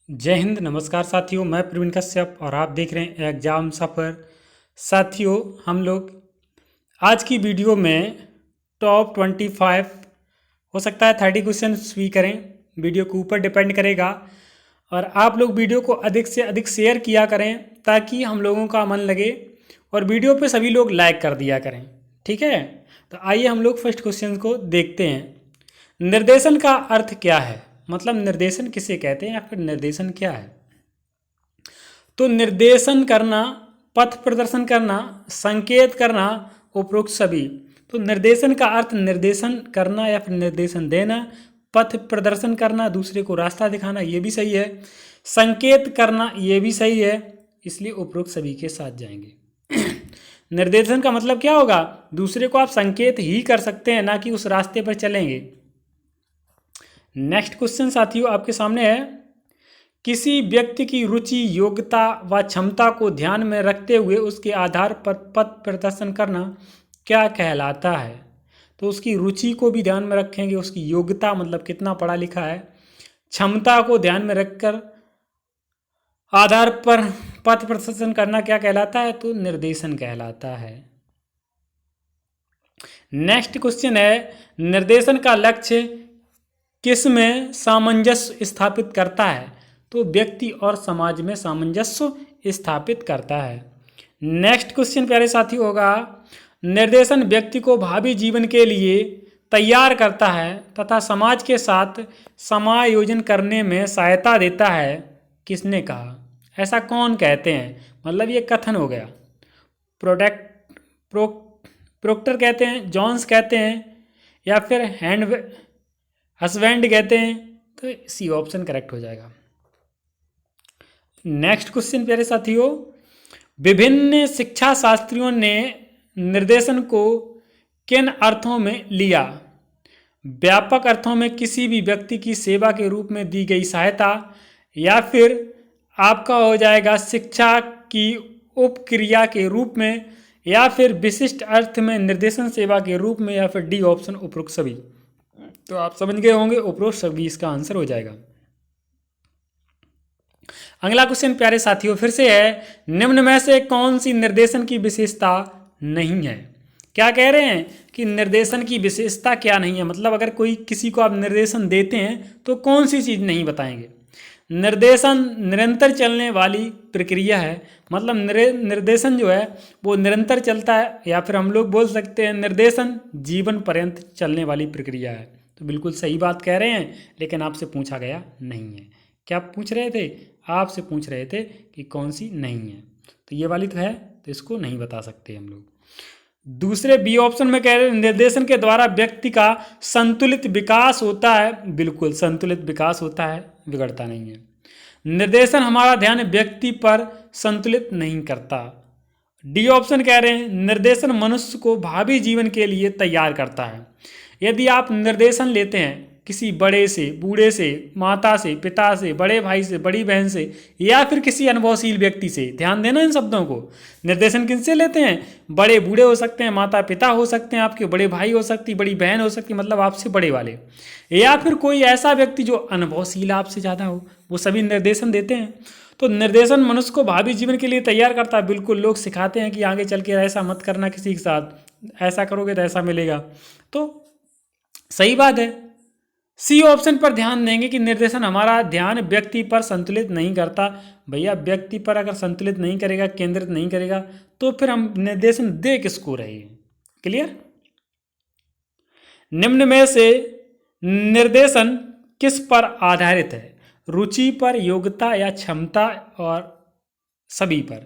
जय हिंद। नमस्कार साथियों, मैं प्रवीण कश्यप और आप देख रहे हैं एग्जाम सफ़र। साथियों, हम लोग आज की वीडियो में टॉप 25 हो सकता है 30 क्वेश्चन भी करें। वीडियो के ऊपर डिपेंड करेगा और आप लोग वीडियो को अधिक से अधिक शेयर किया करें ताकि हम लोगों का मन लगे और वीडियो पे सभी लोग लाइक कर दिया करें। ठीक है, तो आइए हम लोग फर्स्ट क्वेश्चन को देखते हैं। निर्देशन का अर्थ क्या है, मतलब निर्देशन किसे कहते हैं या फिर निर्देशन क्या है। तो निर्देशन करना, पथ प्रदर्शन करना, संकेत करना, उपरोक्त सभी। तो निर्देशन का अर्थ निर्देशन करना या फिर निर्देशन देना, पथ प्रदर्शन करना, दूसरे को रास्ता दिखाना, ये भी सही है। संकेत करना, ये भी सही है, इसलिए उपरोक्त सभी के साथ जाएंगे। निर्देशन का मतलब क्या होगा, दूसरे को आप संकेत ही कर सकते हैं, ना कि उस रास्ते पर चलेंगे। नेक्स्ट क्वेश्चन साथियों आपके सामने है, किसी व्यक्ति की रुचि, योग्यता व क्षमता को ध्यान में रखते हुए उसके आधार पर पथ प्रदर्शन करना क्या कहलाता है। तो उसकी रुचि को भी ध्यान में रखेंगे, उसकी योग्यता मतलब कितना पढ़ा लिखा है, क्षमता को ध्यान में रखकर आधार पर पथ प्रदर्शन करना क्या कहलाता है, तो निर्देशन कहलाता है। नेक्स्ट क्वेश्चन है, निर्देशन का लक्ष्य किसमें सामंजस्य स्थापित करता है। तो व्यक्ति और समाज में सामंजस्य स्थापित करता है। नेक्स्ट क्वेश्चन प्यारे साथी होगा, निर्देशन व्यक्ति को भावी जीवन के लिए तैयार करता है तथा समाज के साथ समायोजन करने में सहायता देता है। किसने कहा, ऐसा कौन कहते हैं, मतलब ये कथन हो गया। प्रोक्टर कहते हैं, जॉन्स कहते हैं, या फिर हस्बैंड कहते हैं। तो सी ऑप्शन करेक्ट हो जाएगा। नेक्स्ट क्वेश्चन प्यारे साथियों, विभिन्न शिक्षा शास्त्रियों ने निर्देशन को किन अर्थों में लिया। व्यापक अर्थों में किसी भी व्यक्ति की सेवा के रूप में दी गई सहायता, या फिर आपका हो जाएगा शिक्षा की उपक्रिया के रूप में, या फिर विशिष्ट अर्थ में निर्देशन सेवा के रूप में, या फिर डी ऑप्शन उपरोक्त सभी। तो आप समझ गए होंगे, उपरोक्त सभी इसका आंसर हो जाएगा। अगला क्वेश्चन प्यारे साथियों फिर से है, निम्न में से कौन सी निर्देशन की विशेषता नहीं है। क्या कह रहे हैं कि निर्देशन की विशेषता क्या नहीं है, मतलब अगर कोई किसी को आप निर्देशन देते हैं तो कौन सी चीज़ नहीं बताएंगे। निर्देशन निरंतर चलने वाली प्रक्रिया है, मतलब निर्देशन जो है वो निरंतर चलता है, या फिर हम लोग बोल सकते हैं निर्देशन जीवन पर्यंत चलने वाली प्रक्रिया है। तो बिल्कुल सही बात कह रहे हैं, लेकिन आपसे पूछा गया नहीं है। क्या पूछ रहे थे, आपसे पूछ रहे थे कि कौन सी नहीं है, तो ये वाली तो है, तो इसको नहीं बता सकते हम लोग। दूसरे बी ऑप्शन में कह रहे हैं, निर्देशन के द्वारा व्यक्ति का संतुलित विकास होता है। बिल्कुल संतुलित विकास होता है, बिगड़ता नहीं है। निर्देशन हमारा ध्यान व्यक्ति पर संतुलित नहीं करता। डी ऑप्शन कह रहे हैं, निर्देशन मनुष्य को भावी जीवन के लिए तैयार करता है। यदि आप निर्देशन लेते हैं किसी बड़े से, बूढ़े से, माता से, पिता से, बड़े भाई से, बड़ी बहन से, या फिर किसी अनुभवशील व्यक्ति से, ध्यान देना इन शब्दों को। निर्देशन किनसे लेते हैं, बड़े बूढ़े हो सकते हैं, माता पिता हो सकते हैं, आपके बड़े भाई हो सकती, बड़ी बहन हो सकती, मतलब आपसे बड़े वाले, या फिर कोई ऐसा व्यक्ति जो अनुभवशील आपसे ज़्यादा हो, वो सभी निर्देशन देते हैं। तो निर्देशन मनुष्य को भावी जीवन के लिए तैयार करता है। बिल्कुल लोग सिखाते हैं कि आगे चल के ऐसा मत करना किसी के साथ, ऐसा करोगे तो ऐसा मिलेगा। तो सही बात है, सी ऑप्शन पर ध्यान देंगे कि निर्देशन हमारा ध्यान व्यक्ति पर संतुलित नहीं करता। भैया व्यक्ति पर अगर संतुलित नहीं करेगा, केंद्रित नहीं करेगा, तो फिर हम निर्देशन दे किसको रहे हैं। क्लियर। निम्न में से निर्देशन किस पर आधारित है, रुचि पर, योग्यता या क्षमता, और सभी पर।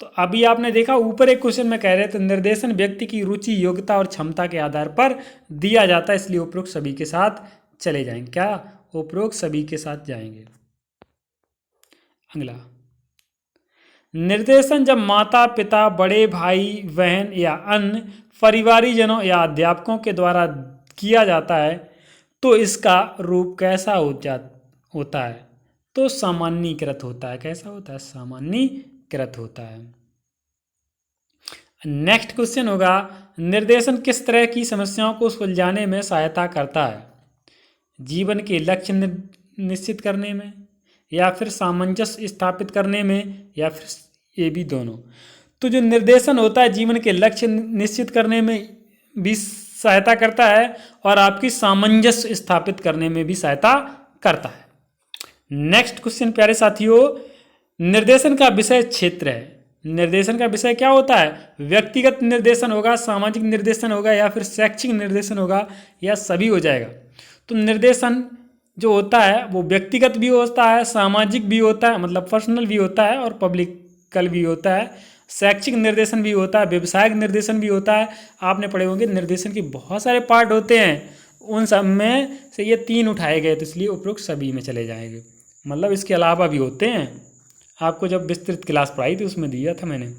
तो अभी आपने देखा ऊपर एक क्वेश्चन में कह रहे थे निर्देशन व्यक्ति की रुचि, योग्यता और क्षमता के आधार पर दिया जाता है, इसलिए उपरोक्त सभी के साथ चले जाएंगे। क्या, उपरोक्त सभी के साथ जाएंगे। अगला, निर्देशन जब माता पिता, बड़े भाई बहन या अन्य परिवारीजनों या अध्यापकों के द्वारा किया जाता है तो इसका रूप कैसा होता है। तो सामान्यीकृत होता है। कैसा होता है, सामान्यीकृत होता है। नेक्स्ट क्वेश्चन होगा, निर्देशन किस तरह की समस्याओं को सुलझाने में सहायता करता है। जीवन के लक्ष्य निश्चित करने में, या फिर सामंजस्य स्थापित करने में, या फिर ये भी दोनों। तो जो निर्देशन होता है जीवन के लक्ष्य निश्चित करने में भी सहायता करता है और आपकी सामंजस्य स्थापित करने में भी सहायता करता है। नेक्स्ट क्वेश्चन प्यारे साथियों, निर्देशन का विषय क्षेत्र है। निर्देशन का विषय क्या होता है? व्यक्तिगत निर्देशन होगा, सामाजिक निर्देशन होगा, या फिर शैक्षिक निर्देशन होगा, या सभी हो जाएगा। तो निर्देशन जो होता है वो व्यक्तिगत भी होता है, सामाजिक भी होता है, मतलब पर्सनल भी होता है, और पब्लिकल भी होता है। शैक्षिक निर्देशन भी होता है, व्यवसायिक निर्देशन भी होता है। आपने पढ़े होंगे निर्देशन के बहुत सारे पार्ट होते हैं, उन सब में से ये 3 उठाए गए, तो इसलिए उपरोक्त सभी में चले जाएंगे। मतलब इसके अलावा भी होते हैं, आपको जब विस्तृत क्लास पढ़ाई थी उसमें दिया था मैंने।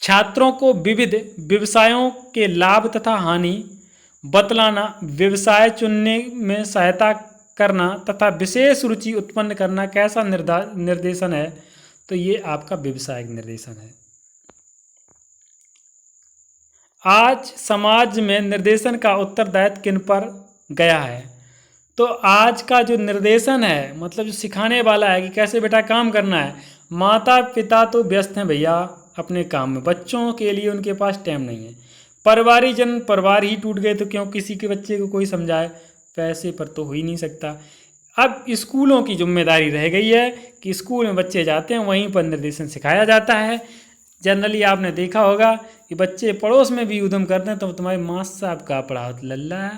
छात्रों को विविध व्यवसायों के लाभ तथा हानि बतलाना, व्यवसाय चुनने में सहायता करना तथा विशेष रुचि उत्पन्न करना कैसा निर्देशन है? तो ये आपका व्यवसायिक निर्देशन है। आज समाज में निर्देशन का उत्तरदायित्व किन पर गया है? तो आज का जो निर्देशन है, मतलब जो सिखाने वाला है कि कैसे बेटा काम करना है, माता पिता तो व्यस्त हैं भैया अपने काम में, बच्चों के लिए उनके पास टाइम नहीं है। परिवारीजन, परिवार ही टूट गए तो क्यों किसी के बच्चे को कोई समझाए, पैसे पर तो हो ही नहीं सकता। अब स्कूलों की जिम्मेदारी रह गई है कि स्कूल में बच्चे जाते हैं, वहीं पर निर्देशन सिखाया जाता है। जनरली आपने देखा होगा कि बच्चे पड़ोस में भी उधम करते हैं तो तुम्हारे मास्टर साहब का पढ़ा लल्ला,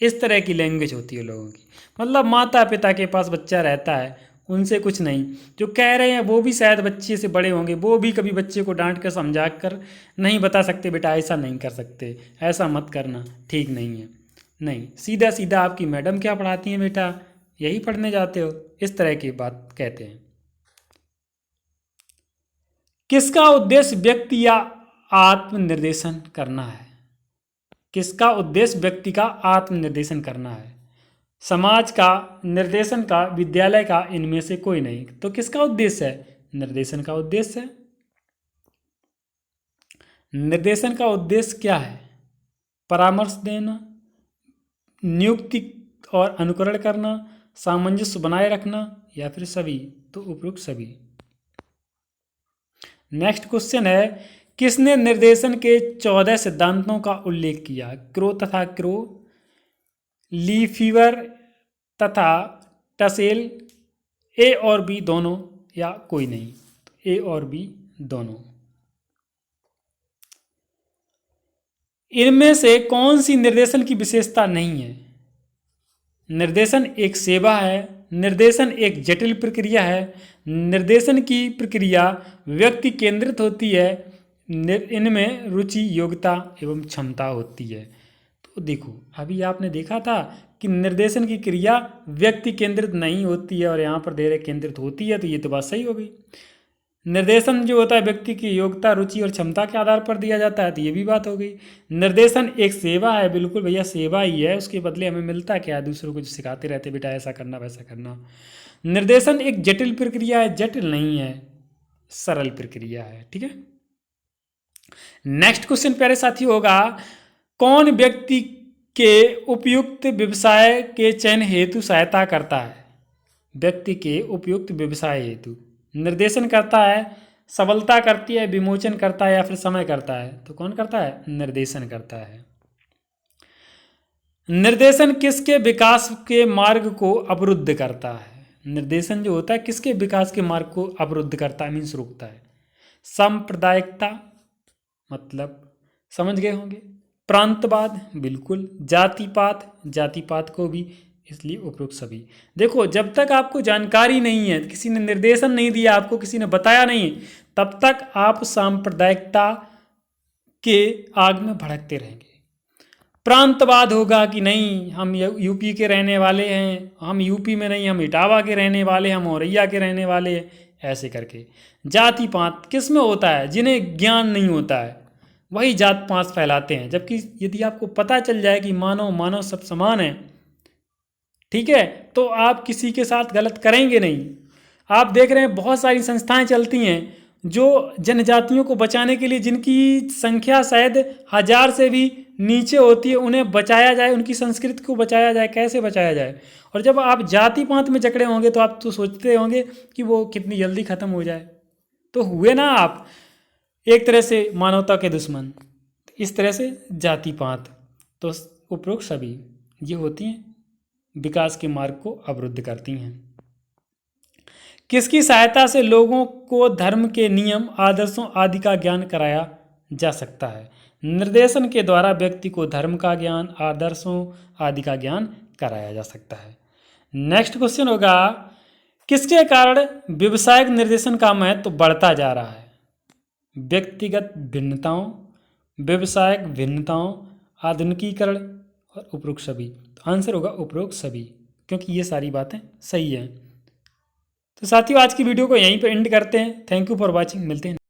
इस तरह की लैंग्वेज होती है लोगों की। मतलब माता पिता के पास बच्चा रहता है, उनसे कुछ नहीं, जो कह रहे हैं वो भी शायद बच्चे से बड़े होंगे, वो भी कभी बच्चे को डांट कर समझा कर नहीं बता सकते बेटा ऐसा नहीं कर सकते, ऐसा मत करना, ठीक नहीं है। नहीं, सीधा सीधा आपकी मैडम क्या पढ़ाती हैं बेटा, यही पढ़ने जाते हो, इस तरह की बात कहते हैं। किसका उद्देश्य व्यक्ति या आत्मनिर्देशन करना है? किसका उद्देश्य व्यक्ति का आत्मनिर्देशन करना है? समाज का, निर्देशन का, विद्यालय का, इनमें से कोई नहीं। तो किसका उद्देश्य है? निर्देशन का उद्देश्य है। निर्देशन का उद्देश्य क्या है? परामर्श देना, नियुक्ति और अनुकरण करना, सामंजस्य बनाए रखना, या फिर सभी? तो उपयुक्त सभी। नेक्स्ट क्वेश्चन है, किसने निर्देशन के 14 सिद्धांतों का उल्लेख किया? क्रो तथा क्रो, लीफीवर तथा टसेल, ए और बी दोनों, या कोई नहीं? ए और बी दोनों। इनमें से कौन सी निर्देशन की विशेषता नहीं है? निर्देशन एक सेवा है, निर्देशन एक जटिल प्रक्रिया है, निर्देशन की प्रक्रिया व्यक्ति केंद्रित होती है, इनमें रुचि, योग्यता एवं क्षमता होती है। तो देखो, अभी आपने देखा था कि निर्देशन की क्रिया व्यक्ति केंद्रित नहीं होती है और यहाँ पर धैर्य केंद्रित होती है, तो ये तो बात सही हो गई। निर्देशन जो होता है व्यक्ति की योग्यता, रुचि और क्षमता के आधार पर दिया जाता है, तो ये भी बात हो गई। निर्देशन एक सेवा है, बिल्कुल भैया सेवा ही है, उसके बदले हमें मिलता क्या है? दूसरों को जो सिखाते रहते बेटा ऐसा करना वैसा करना। निर्देशन एक जटिल प्रक्रिया है, जटिल नहीं है, सरल प्रक्रिया है, ठीक है। नेक्स्ट क्वेश्चन प्यारे साथी होगा, कौन व्यक्ति के उपयुक्त व्यवसाय के चयन हेतु सहायता करता है? व्यक्ति के उपयुक्त व्यवसाय हेतु निर्देशन करता है, सबलता करती है, विमोचन करता है, या फिर समय करता है? तो कौन करता है? निर्देशन करता है। निर्देशन किसके विकास के मार्ग को अवरुद्ध करता है? निर्देशन जो होता है किसके विकास के मार्ग को अवरुद्ध करता है, मीन्स रोकता है? सांप्रदायिकता, मतलब समझ गए होंगे, प्रांतवाद, बिल्कुल, जातिपात, जातिपात को भी, इसलिए उपरोक्त सभी। देखो, जब तक आपको जानकारी नहीं है, किसी ने निर्देशन नहीं दिया आपको, किसी ने बताया नहीं, तब तक आप सांप्रदायिकता के आग में भड़कते रहेंगे। प्रांतवाद होगा कि नहीं हम यूपी के रहने वाले हैं, हम यूपी में नहीं, हम इटावा के रहने वाले, हम औरैया के रहने वाले, ऐसे करके। जातिपात किस में होता है? जिन्हें ज्ञान नहीं होता है वही जात पात फैलाते हैं, जबकि यदि आपको पता चल जाए कि मानव मानव सब समान है, ठीक है, तो आप किसी के साथ गलत करेंगे नहीं। आप देख रहे हैं बहुत सारी संस्थाएं चलती हैं, जो जनजातियों को बचाने के लिए जिनकी संख्या शायद 1000 से भी नीचे होती है, उन्हें बचाया जाए, उनकी संस्कृति को बचाया जाए। कैसे बचाया जाए? और जब आप जाति पात में जकड़े होंगे तो आप तो सोचते होंगे कि वो कितनी जल्दी ख़त्म हो जाए। तो हुए ना आप एक तरह से मानवता के दुश्मन। इस तरह से जाति पात तो उपरोक्त सभी ये होती हैं, विकास के मार्ग को अवरुद्ध करती हैं। किसकी सहायता से लोगों को धर्म के नियम, आदर्शों आदि का ज्ञान कराया जा सकता है? निर्देशन के द्वारा व्यक्ति को धर्म का ज्ञान, आदर्शों आदि का ज्ञान कराया जा सकता है। नेक्स्ट क्वेश्चन होगा, किसके कारण व्यावसायिक निर्देशन का महत्व बढ़ता जा रहा है? व्यक्तिगत भिन्नताओं, व्यावसायिक भिन्नताओं, आधुनिकीकरण और उपरोक्त सभी। तो आंसर होगा उपरोक्त सभी, क्योंकि ये सारी बातें सही हैं। तो साथियों, आज की वीडियो को यहीं पर एंड करते हैं। Thank you for watching. मिलते हैं।